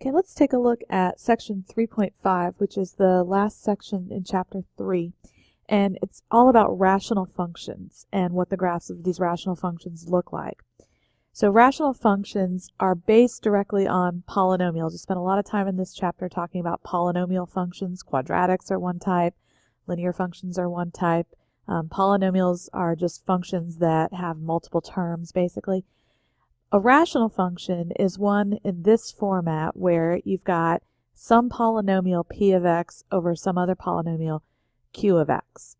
Okay, let's take a look at section 3.5, which is the last section in chapter 3. And it's all about rational functions and what the graphs of these rational functions look like. So rational functions are based directly on polynomials. We spent a lot of time in this chapter talking about polynomial functions. Quadratics are one type. Linear functions are one type. Polynomials are just functions that have multiple terms, basically. A rational function is one in this format where you've got some polynomial p of x over some other polynomial q of x.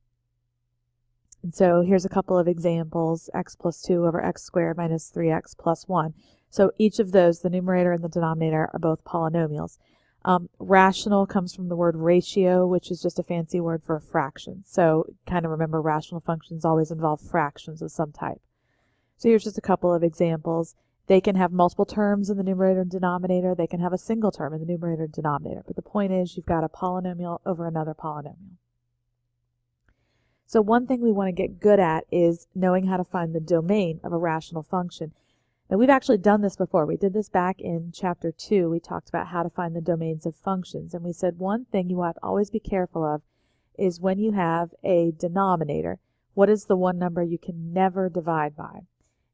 And so here's a couple of examples: x plus 2 over x squared minus 3x plus 1. So each of those, the numerator and the denominator, are both polynomials. Rational comes from the word ratio, which is just a fancy word for a fraction. So kind of remember, rational functions always involve fractions of some type. So here's just a couple of examples. They can have multiple terms in the numerator and denominator. They can have a single term in the numerator and denominator. But the point is, you've got a polynomial over another polynomial. So one thing we want to get good at is knowing how to find the domain of a rational function. Now, we've actually done this before. We did this back in chapter 2. We talked about how to find the domains of functions. And we said one thing you have to always be careful of is when you have a denominator, what is the one number you can never divide by?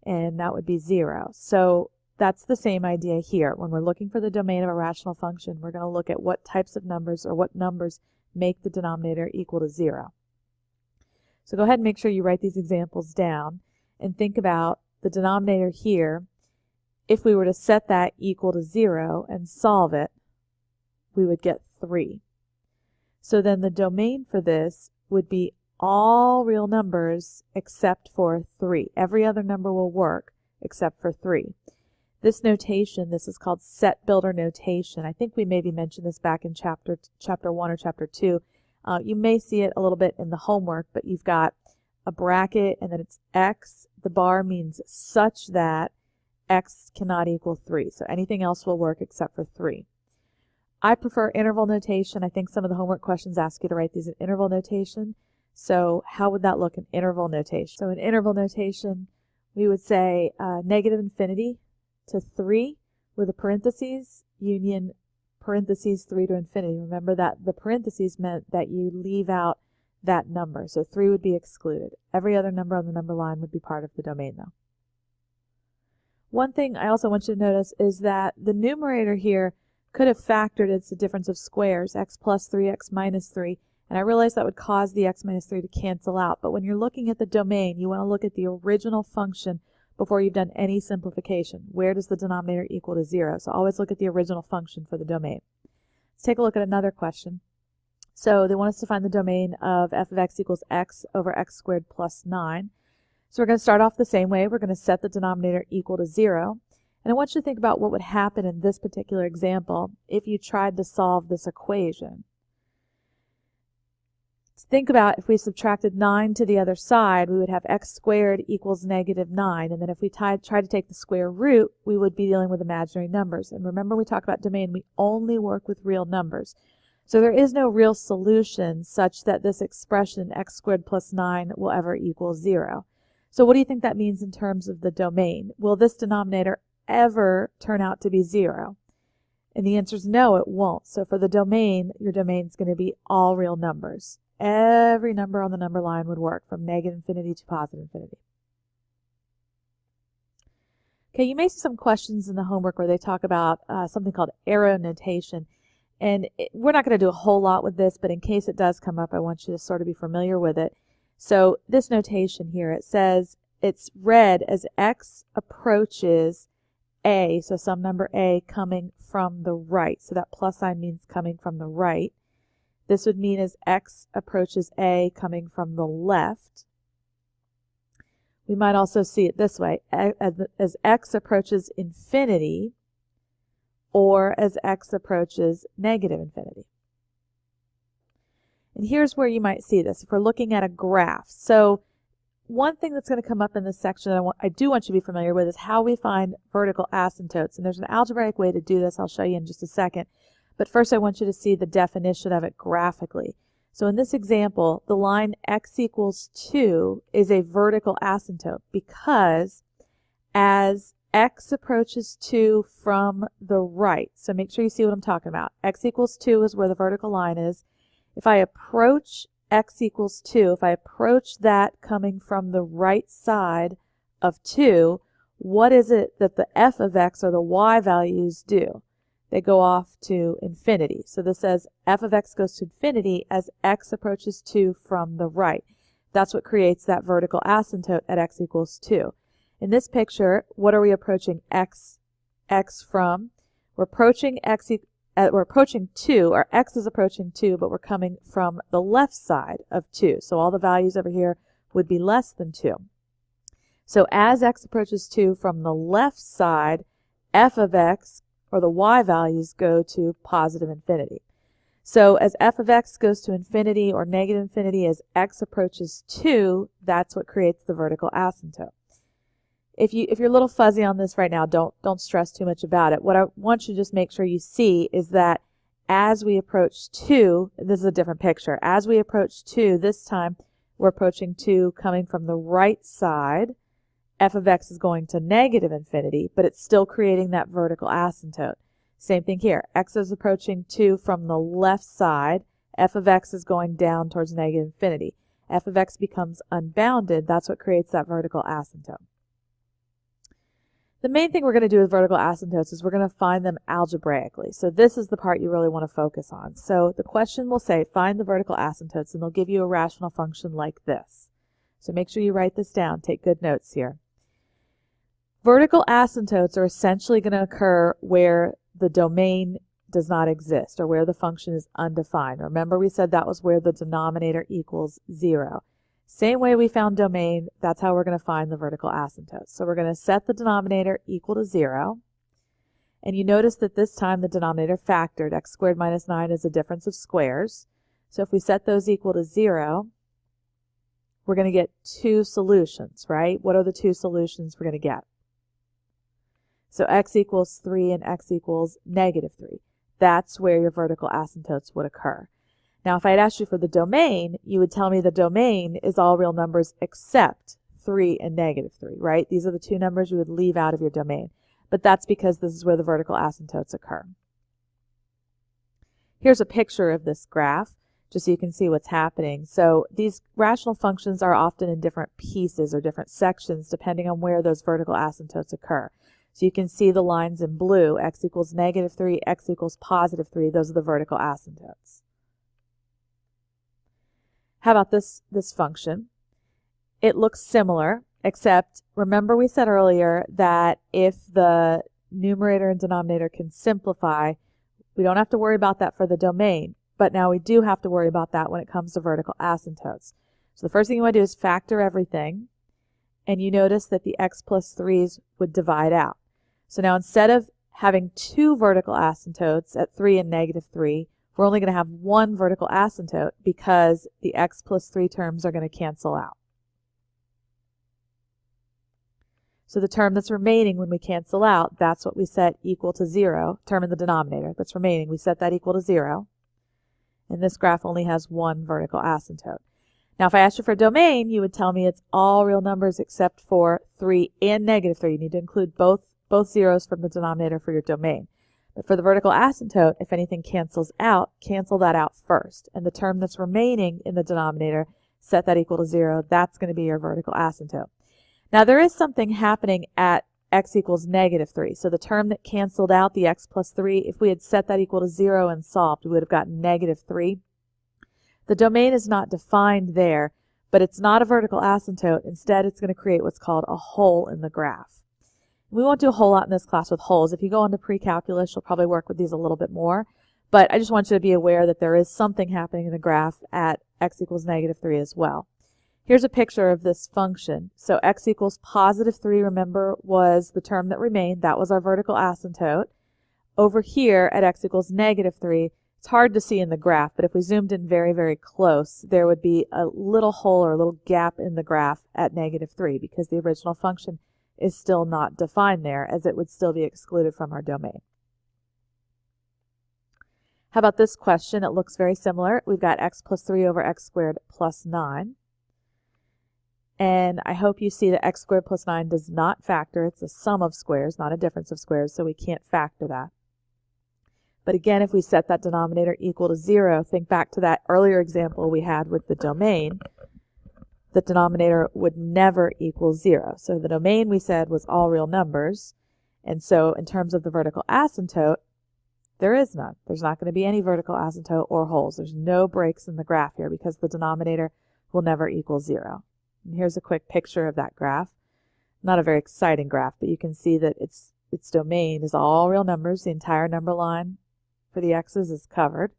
And that would be 0. So that's the same idea here. When we're looking for the domain of a rational function, we're going to look at what types of numbers or what numbers make the denominator equal to 0. So go ahead and make sure you write these examples down and think about the denominator here. If we were to set that equal to 0 and solve it, we would get 3. So then the domain for this would be all real numbers except for 3. Every other number will work except for 3. This notation, this is called set builder notation. I think we maybe mentioned this back in chapter 1 or chapter 2. You may see it a little bit in the homework, but you've got a bracket and then it's x. The bar means such that x cannot equal 3. So anything else will work except for 3. I prefer interval notation. I think some of the homework questions ask you to write these in interval notation. So how would that look in interval notation? So in interval notation, we would say negative infinity to 3 with a parentheses, union parentheses 3 to infinity. Remember that the parentheses meant that you leave out that number. So 3 would be excluded. Every other number on the number line would be part of the domain, though. One thing I also want you to notice is that the numerator here could have factored it's the difference of squares, x plus 3, x minus 3. And I realize that would cause the x minus 3 to cancel out. But when you're looking at the domain, you want to look at the original function before you've done any simplification. Where does the denominator equal to 0? So always look at the original function for the domain. Let's take a look at another question. So they want us to find the domain of f of x equals x over x squared plus 9. So we're going to start off the same way. We're going to set the denominator equal to 0. And I want you to think about what would happen in this particular example if you tried to solve this equation. Think about if we subtracted 9 to the other side, we would have x squared equals negative 9. And then if we try to take the square root, we would be dealing with imaginary numbers. And remember, we talk about domain, we only work with real numbers. So there is no real solution such that this expression x squared plus 9 will ever equal 0. So what do you think that means in terms of the domain? Will this denominator ever turn out to be 0? And the answer is no, it won't. So for the domain, your domain is going to be all real numbers. Every number on the number line would work from negative infinity to positive infinity. Okay, you may see some questions in the homework where they talk about something called arrow notation. And we're not going to do a whole lot with this, but in case it does come up, I want you to sort of be familiar with it. So this notation here, it says it's read as x approaches a, so some number a coming from the right. So that plus sign means coming from the right. This would mean as x approaches a coming from the left. We might also see it this way, as x approaches infinity or as x approaches negative infinity. And here's where you might see this if we're looking at a graph. So one thing that's going to come up in this section that I do want you to be familiar with is how we find vertical asymptotes. And there's an algebraic way to do this. I'll show you in just a second. But first I want you to see the definition of it graphically. So in this example, the line x equals 2 is a vertical asymptote because as x approaches 2 from the right. So make sure you see what I'm talking about. X equals 2 is where the vertical line is. If I approach x equals 2, if I approach that coming from the right side of 2, what is it that the f of x or the y values do? They go off to infinity. So this says f of x goes to infinity as x approaches 2 from the right. That's what creates that vertical asymptote at x equals 2. In this picture, what are we approaching x from? We're approaching we're approaching 2, or x is approaching 2, but we're coming from the left side of 2. So all the values over here would be less than 2. So as x approaches 2 from the left side, f of x, or the y values, go to positive infinity. So as f of x goes to infinity or negative infinity as x approaches 2, that's what creates the vertical asymptote. If you're a little fuzzy on this right now, don't stress too much about it. What I want you to just make sure you see is that as we approach 2, this is a different picture. As we approach 2, this time we're approaching 2 coming from the right side. F of x is going to negative infinity, but it's still creating that vertical asymptote. Same thing here. X is approaching 2 from the left side. F of x is going down towards negative infinity. F of x becomes unbounded. That's what creates that vertical asymptote. The main thing we're going to do with vertical asymptotes is we're going to find them algebraically. So this is the part you really want to focus on. So the question will say, find the vertical asymptotes, and they'll give you a rational function like this. So make sure you write this down. Take good notes here. Vertical asymptotes are essentially going to occur where the domain does not exist, or where the function is undefined. Remember, we said that was where the denominator equals 0. Same way we found domain, that's how we're going to find the vertical asymptote. So we're going to set the denominator equal to 0. And you notice that this time the denominator factored. X squared minus 9 is a difference of squares. So if we set those equal to 0, we're going to get 2 solutions, right? What are the 2 solutions we're going to get? So x equals 3 and x equals negative 3. That's where your vertical asymptotes would occur. Now, if I had asked you for the domain, you would tell me the domain is all real numbers except 3 and negative 3, right? These are the 2 numbers you would leave out of your domain. But that's because this is where the vertical asymptotes occur. Here's a picture of this graph, just so you can see what's happening. So these rational functions are often in different pieces or different sections depending on where those vertical asymptotes occur. So you can see the lines in blue, x equals negative 3, x equals positive 3. Those are the vertical asymptotes. How about this function? It looks similar, except remember we said earlier that if the numerator and denominator can simplify, we don't have to worry about that for the domain, but now we do have to worry about that when it comes to vertical asymptotes. So the first thing you want to do is factor everything, and you notice that the x plus 3's would divide out. So now instead of having 2 vertical asymptotes at 3 and negative 3, we're only going to have 1 vertical asymptote because the x plus 3 terms are going to cancel out. So the term that's remaining when we cancel out, that's what we set equal to 0, term in the denominator that's remaining, we set that equal to 0. And this graph only has 1 vertical asymptote. Now if I asked you for a domain, you would tell me it's all real numbers except for 3 and negative 3. You need to include both zeros from the denominator for your domain. But for the vertical asymptote, if anything cancels out, cancel that out first. And the term that's remaining in the denominator, set that equal to 0. That's going to be your vertical asymptote. Now there is something happening at x equals negative 3. So the term that canceled out, the x plus 3, if we had set that equal to 0 and solved, we would have gotten negative 3. The domain is not defined there, but it's not a vertical asymptote. Instead, it's going to create what's called a hole in the graph. We won't do a whole lot in this class with holes. If you go into pre-calculus, you'll probably work with these a little bit more. But I just want you to be aware that there is something happening in the graph at x equals negative 3 as well. Here's a picture of this function. So x equals positive 3, remember, was the term that remained. That was our vertical asymptote. Over here at x equals negative 3, it's hard to see in the graph, but if we zoomed in very, very close, there would be a little hole or a little gap in the graph at negative 3 because the original function is still not defined there, as it would still be excluded from our domain. How about this question? It looks very similar. We've got x plus 3 over x squared plus 9. And I hope you see that x squared plus 9 does not factor. It's a sum of squares, not a difference of squares, so we can't factor that. But again, if we set that denominator equal to 0, think back to that earlier example we had with the domain. The denominator would never equal 0. So the domain, we said, was all real numbers. And so in terms of the vertical asymptote, there is none. There's not going to be any vertical asymptote or holes. There's no breaks in the graph here because the denominator will never equal 0. And here's a quick picture of that graph. Not a very exciting graph, but you can see that its domain is all real numbers. The entire number line for the x's is covered.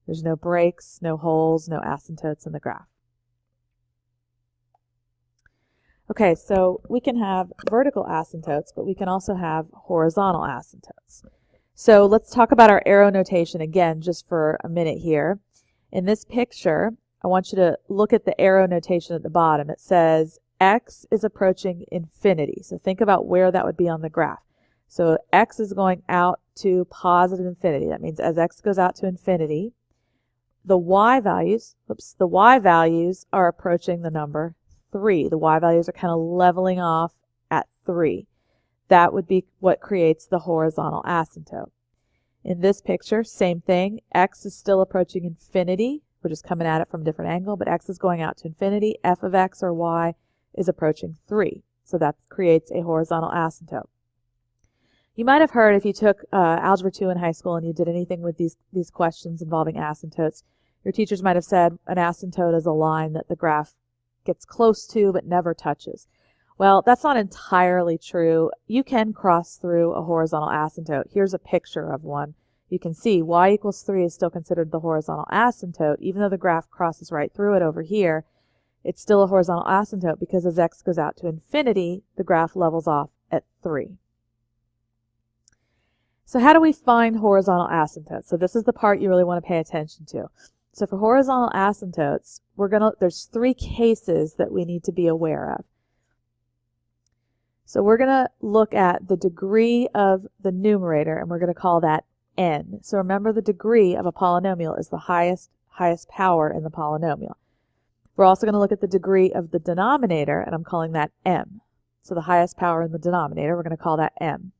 There's no breaks, no holes, no asymptotes in the graph. Okay, so we can have vertical asymptotes, but we can also have horizontal asymptotes. So let's talk about our arrow notation again just for a minute here. In this picture, I want you to look at the arrow notation at the bottom. It says x is approaching infinity. So think about where that would be on the graph. So x is going out to positive infinity. That means as x goes out to infinity, the y values are approaching the number 3. The y values are kind of leveling off at 3. That would be what creates the horizontal asymptote. In this picture, same thing. X is still approaching infinity. We're just coming at it from a different angle, but x is going out to infinity. F of x or y is approaching 3. So that creates a horizontal asymptote. You might have heard if you took Algebra 2 in high school and you did anything with these questions involving asymptotes, your teachers might have said an asymptote is a line that the graph gets close to but never touches. Well, that's not entirely true. You can cross through a horizontal asymptote. Here's a picture of one. You can see y equals 3 is still considered the horizontal asymptote. Even though the graph crosses right through it over here, it's still a horizontal asymptote because as x goes out to infinity, the graph levels off at 3. So how do we find horizontal asymptotes? So this is the part you really want to pay attention to. So for horizontal asymptotes, there's 3 cases that we need to be aware of. So we're going to look at the degree of the numerator, and we're going to call that n. So remember, the degree of a polynomial is the highest power in the polynomial. We're also going to look at the degree of the denominator, and I'm calling that m. So the highest power in the denominator, we're going to call that m.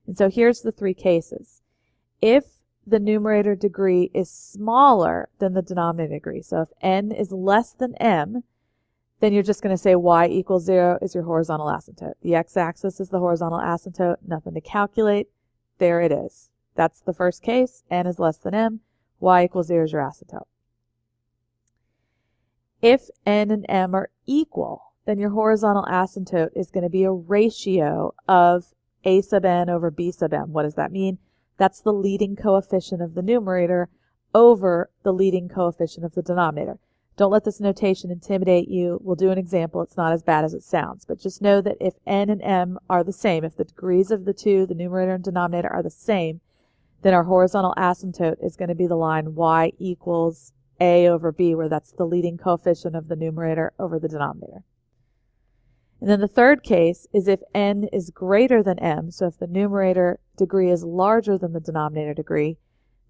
And so here's the 3 cases. If the numerator degree is smaller than the denominator degree, so if n is less than m, then you're just going to say y equals 0 is your horizontal asymptote. The x-axis is the horizontal asymptote, nothing to calculate. There it is. That's the first case. N is less than m, y equals 0 is your asymptote. If n and m are equal, then your horizontal asymptote is going to be a ratio of a sub n over b sub m. What does that mean? That's the leading coefficient of the numerator over the leading coefficient of the denominator. Don't let this notation intimidate you. We'll do an example. It's not as bad as it sounds. But just know that if n and m are the same, if the degrees of the two, the numerator and denominator, are the same, then our horizontal asymptote is going to be the line y equals a over b, where that's the leading coefficient of the numerator over the denominator. And then the third case is if n is greater than m, so if the numerator degree is larger than the denominator degree,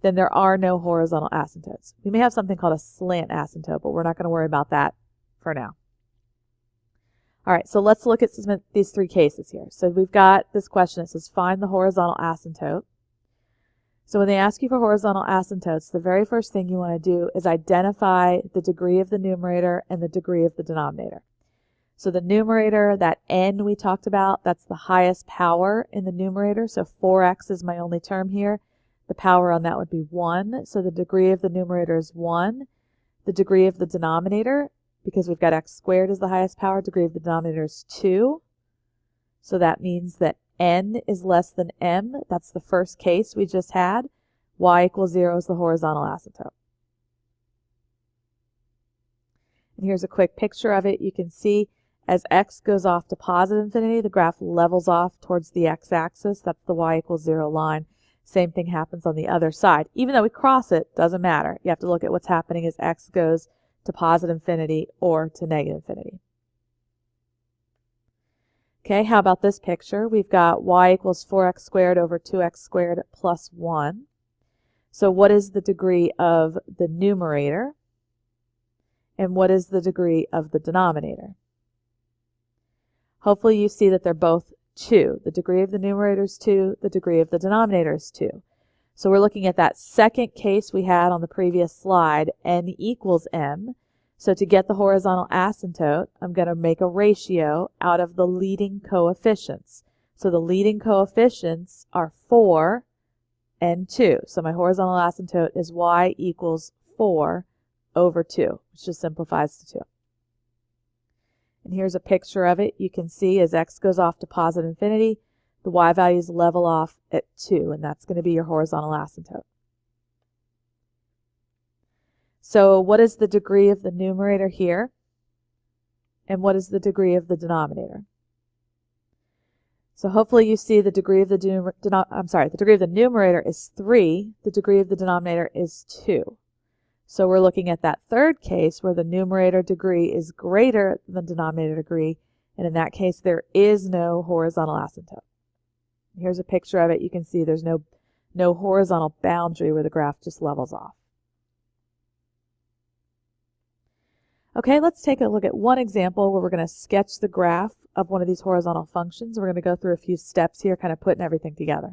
then there are no horizontal asymptotes. We may have something called a slant asymptote, but we're not going to worry about that for now. All right, so let's look at these 3 cases here. So we've got this question that says find the horizontal asymptote. So when they ask you for horizontal asymptotes, the very first thing you want to do is identify the degree of the numerator and the degree of the denominator. So the numerator, that n we talked about, that's the highest power in the numerator. So 4x is my only term here. The power on that would be 1. So the degree of the numerator is 1. The degree of the denominator, because we've got x squared as the highest power, degree of the denominator is 2. So that means that n is less than m. That's the first case we just had. Y equals 0 is the horizontal asymptote. And here's a quick picture of it. You can see as x goes off to positive infinity, the graph levels off towards the x-axis. That's the y equals 0 line. Same thing happens on the other side. Even though we cross it, doesn't matter. You have to look at what's happening as x goes to positive infinity or to negative infinity. Okay, how about this picture? We've got y equals 4x squared over 2x squared plus 1. So what is the degree of the numerator? And what is the degree of the denominator? hopefully you see that they're both 2. The degree of the numerator is 2, the degree of the denominator is 2. So we're looking at that second case we had on the previous slide, n equals m. So to get the horizontal asymptote, I'm going to make a ratio out of the leading coefficients. So the leading coefficients are 4 and 2. So my horizontal asymptote is y equals 4 over 2, which just simplifies to 2. And here's a picture of it. You can see as x goes off to positive infinity, the y values level off at 2, and that's going to be your horizontal asymptote. So what is the degree of the numerator here? And what is the degree of the denominator? So hopefully you see the degree of the degree of the numerator is 3, the degree of the denominator is 2. So we're looking at that third case where the numerator degree is greater than the denominator degree, and in that case there is no horizontal asymptote. Here's a picture of it. You can see there's no horizontal boundary where the graph just levels off. Okay, let's take a look at one example where we're going to sketch the graph of one of these horizontal functions. We're going to go through a few steps here, kind of putting everything together.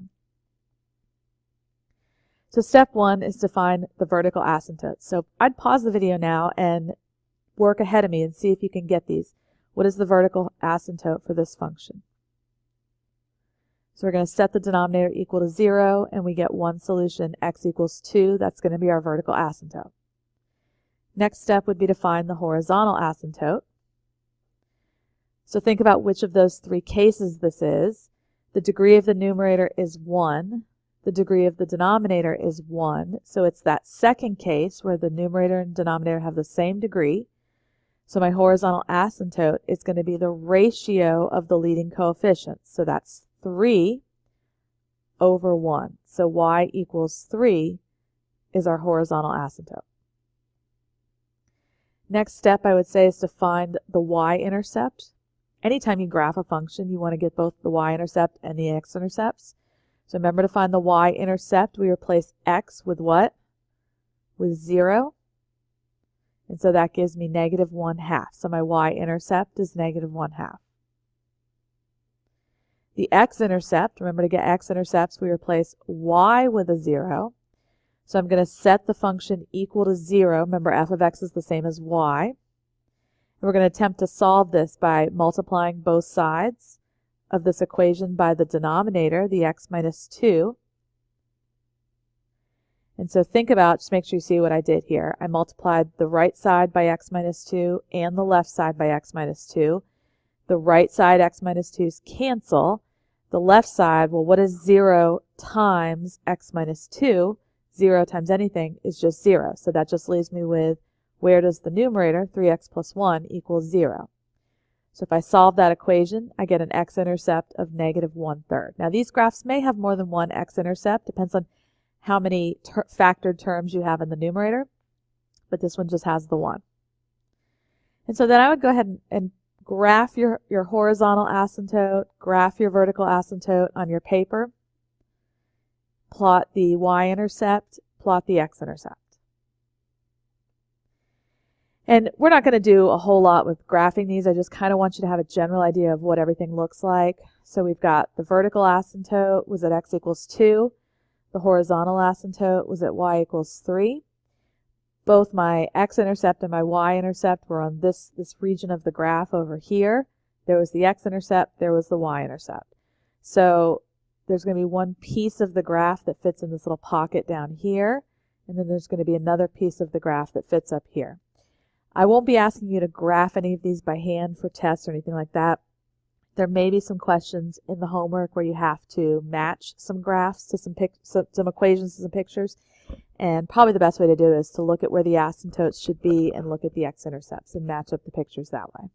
So step 1 is to find the vertical asymptote. So I'd pause the video now and work ahead of me and see if you can get these. What is the vertical asymptote for this function? So we're going to set the denominator equal to 0, and we get one solution, x equals 2. That's going to be our vertical asymptote. Next step would be to find the horizontal asymptote. So think about which of those 3 cases this is. The degree of the numerator is 1. The degree of the denominator is 1. So it's that second case where the numerator and denominator have the same degree. So my horizontal asymptote is going to be the ratio of the leading coefficients. So that's 3 over 1. So y equals 3 is our horizontal asymptote. Next step I would say is to find the y-intercept. Anytime you graph a function, you want to get both the y-intercept and the x-intercepts. So remember, to find the y-intercept, we replace x with what? With 0. And so that gives me negative 1/2. So my y-intercept is negative 1/2. The x-intercept, remember to get x-intercepts, we replace y with a 0. So I'm going to set the function equal to 0. Remember, f of x is the same as y. And we're going to attempt to solve this by multiplying both sides of this equation by the denominator, the x minus 2. And so think about, just make sure you see what I did here. I multiplied the right side by x minus 2 and the left side by x minus 2. The right side x minus 2's cancel. The left side, well, what is 0 times x minus 2? 0 times anything is just 0. So that just leaves me with, where does the numerator, 3x plus 1, equals 0? So if I solve that equation, I get an x-intercept of negative 1/3. Now these graphs may have more than one x-intercept, depends on how many factored terms you have in the numerator, but this one just has the 1. And so then I would go ahead and graph your horizontal asymptote, graph your vertical asymptote on your paper, plot the y-intercept, plot the x-intercept. And we're not going to do a whole lot with graphing these. I just kind of want you to have a general idea of what everything looks like. So we've got the vertical asymptote was at x equals 2. The horizontal asymptote was at y equals 3. Both my x-intercept and my y-intercept were on this region of the graph over here. There was the x-intercept, there was the y-intercept. So there's going to be one piece of the graph that fits in this little pocket down here, and then there's going to be another piece of the graph that fits up here. I won't be asking you to graph any of these by hand for tests or anything like that. There may be some questions in the homework where you have to match some graphs to some equations to some pictures, and probably the best way to do it is to look at where the asymptotes should be and look at the x-intercepts and match up the pictures that way.